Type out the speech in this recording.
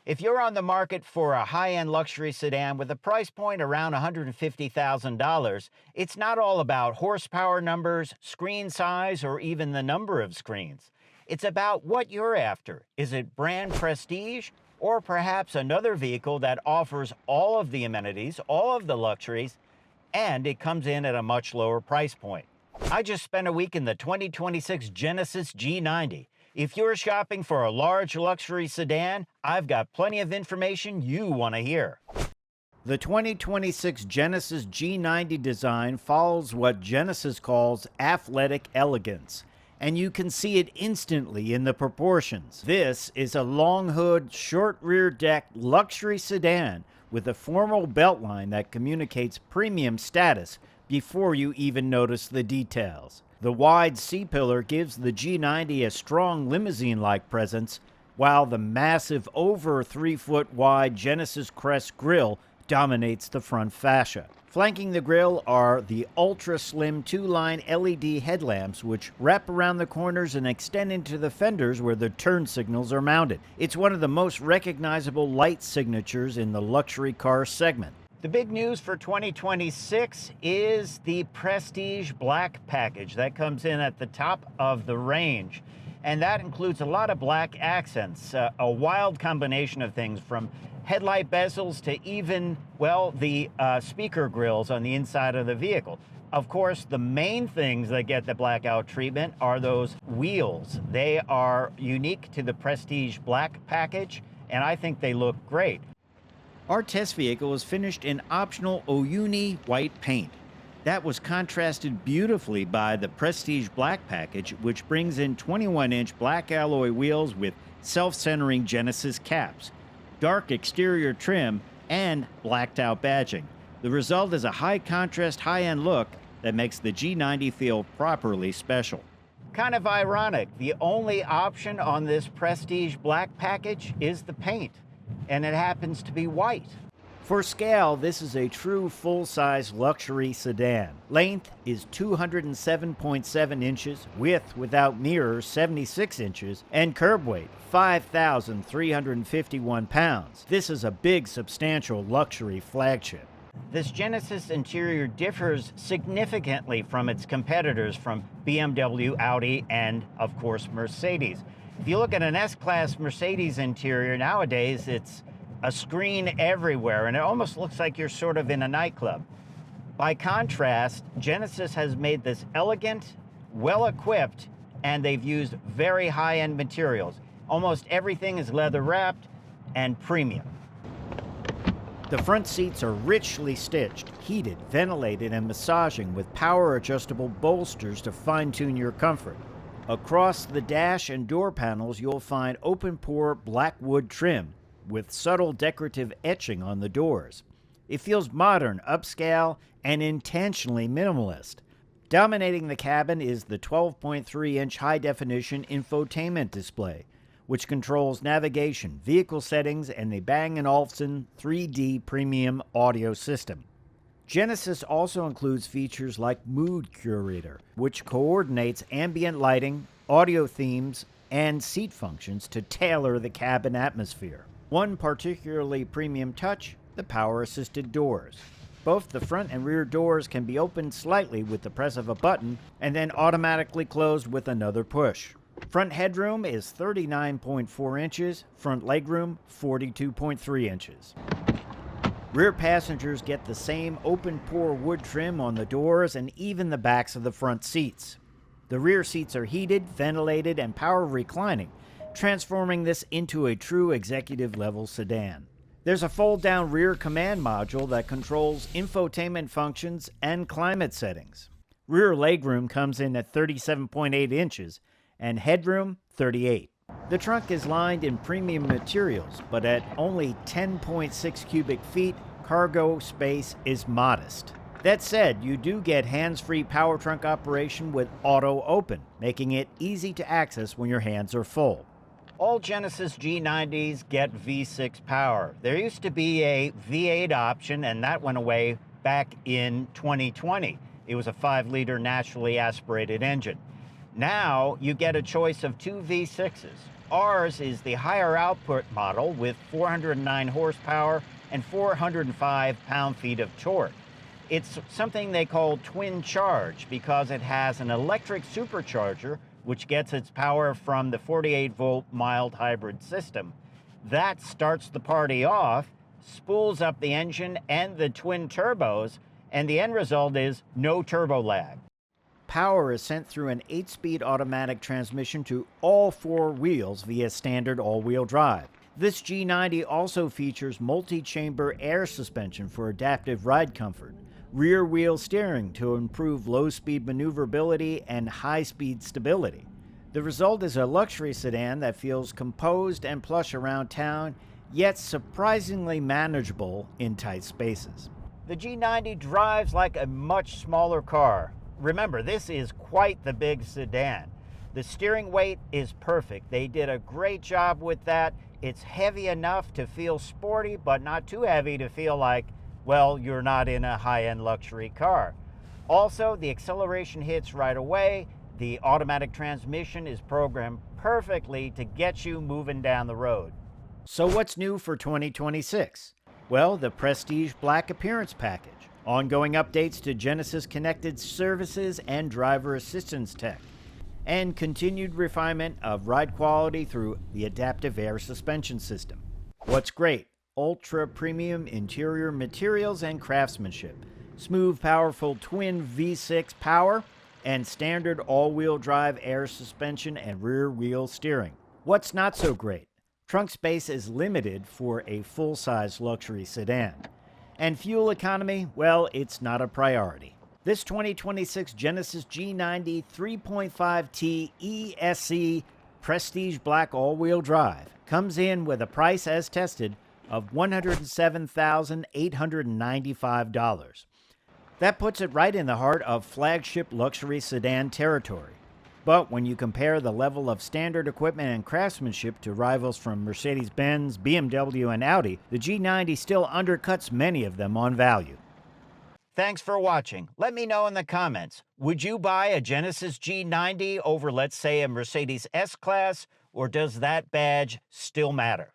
If you're on the market for a high-end luxury sedan with a price point around $150,000, it's not all about horsepower numbers, screen size, or even the number of screens. It's about what you're after. Is it brand prestige, or perhaps another vehicle that offers all of the amenities, all of the luxuries, and it comes in at a much lower price point? I just spent a week in the 2026 Genesis G90. If you're shopping for a large luxury sedan, I've got plenty of information you want to hear. The 2026 Genesis G90 design follows what Genesis calls athletic elegance, and you can see it instantly in the proportions. This is a long hood, short rear deck luxury sedan with a formal beltline that communicates premium status before you even notice the details. The wide C-pillar gives the G90 a strong limousine-like presence, while the massive over 3-foot wide Genesis Crest grille dominates the front fascia. Flanking the grille are the ultra-slim two-line LED headlamps which wrap around the corners and extend into the fenders where the turn signals are mounted. It's one of the most recognizable light signatures in the luxury car segment. The big news for 2026 is the Prestige Black package that comes in at the top of the range. And that includes a lot of black accents, a wild combination of things from headlight bezels to even, well, the speaker grills on the inside of the vehicle. Of course, the main things that get the blackout treatment are those wheels. They are unique to the Prestige Black package, and I think they look great. Our test vehicle was finished in optional Oyuni white paint. That was contrasted beautifully by the Prestige Black package, which brings in 21-inch black alloy wheels with self-centering Genesis caps, dark exterior trim, and blacked-out badging. The result is a high-contrast, high-end look that makes the G90 feel properly special. Kind of ironic, the only option on this Prestige Black package is the paint, and it happens to be white. For scale, this is a true full-size luxury sedan. Length is 207.7 inches, width without mirrors 76 inches, and curb weight 5,351 pounds. This is a big, substantial luxury flagship. This Genesis interior differs significantly from its competitors from BMW, Audi, and of course Mercedes. If you look at an S-Class Mercedes interior nowadays, it's a screen everywhere, and it almost looks like you're sort of in a nightclub. By contrast, Genesis has made this elegant, well-equipped, and they've used very high-end materials. Almost everything is leather-wrapped and premium. The front seats are richly stitched, heated, ventilated, and massaging with power-adjustable bolsters to fine-tune your comfort. Across the dash and door panels, you'll find open-pore black wood trim with subtle decorative etching on the doors. It feels modern, upscale, and intentionally minimalist. Dominating the cabin is the 12.3-inch high-definition infotainment display, which controls navigation, vehicle settings, and the Bang & Olufsen 3D premium audio system. Genesis also includes features like Mood Curator, which coordinates ambient lighting, audio themes, and seat functions to tailor the cabin atmosphere. One particularly premium touch, the power-assisted doors. Both the front and rear doors can be opened slightly with the press of a button and then automatically closed with another push. Front headroom is 39.4 inches, front legroom 42.3 inches. Rear passengers get the same open-pore wood trim on the doors and even the backs of the front seats. The rear seats are heated, ventilated, and power reclining, transforming this into a true executive-level sedan. There's a fold-down rear command module that controls infotainment functions and climate settings. Rear legroom comes in at 37.8 inches and headroom 38. The trunk is lined in premium materials, but at only 10.6 cubic feet, cargo space is modest. That said, you do get hands-free power trunk operation with auto open, making it easy to access when your hands are full. All Genesis G90s get V6 power. There used to be a V8 option, and that went away back in 2020. It was a 5-liter naturally aspirated engine. Now you get a choice of two V6s. Ours is the higher output model with 409 horsepower and 405 pound-feet of torque. It's something they call twin charge because it has an electric supercharger which gets its power from the 48-volt mild hybrid system. That starts the party off, spools up the engine and the twin turbos, and the end result is no turbo lag. Power is sent through an 8-speed automatic transmission to all 4 wheels via standard all-wheel drive. This G90 also features multi-chamber air suspension for adaptive ride comfort, rear wheel steering to improve low-speed maneuverability and high-speed stability. The result is a luxury sedan that feels composed and plush around town, yet surprisingly manageable in tight spaces. The G90 drives like a much smaller car. Remember, this is quite the big sedan. The steering weight is perfect. They did a great job with that. It's heavy enough to feel sporty, but not too heavy to feel like, well, you're not in a high-end luxury car. Also, the acceleration hits right away. The automatic transmission is programmed perfectly to get you moving down the road. So what's new for 2026? Well, the Prestige Black Appearance Package, ongoing updates to Genesis connected services and driver assistance tech, and continued refinement of ride quality through the adaptive air suspension system. What's great? Ultra-premium interior materials and craftsmanship, smooth, powerful twin V6 power, and standard all-wheel drive air suspension and rear-wheel steering. What's not so great? Trunk space is limited for a full-size luxury sedan. And fuel economy, well, it's not a priority. This 2026 Genesis G90 3.5T ESC Prestige Black all-wheel drive comes in with a price as tested of $107,895. That puts it right in the heart of flagship luxury sedan territory. But when you compare the level of standard equipment and craftsmanship to rivals from Mercedes-Benz, BMW, and Audi, the G90 still undercuts many of them on value. Thanks for watching. Let me know in the comments, would you buy a Genesis G90 over, let's say, a Mercedes S-Class, or does that badge still matter?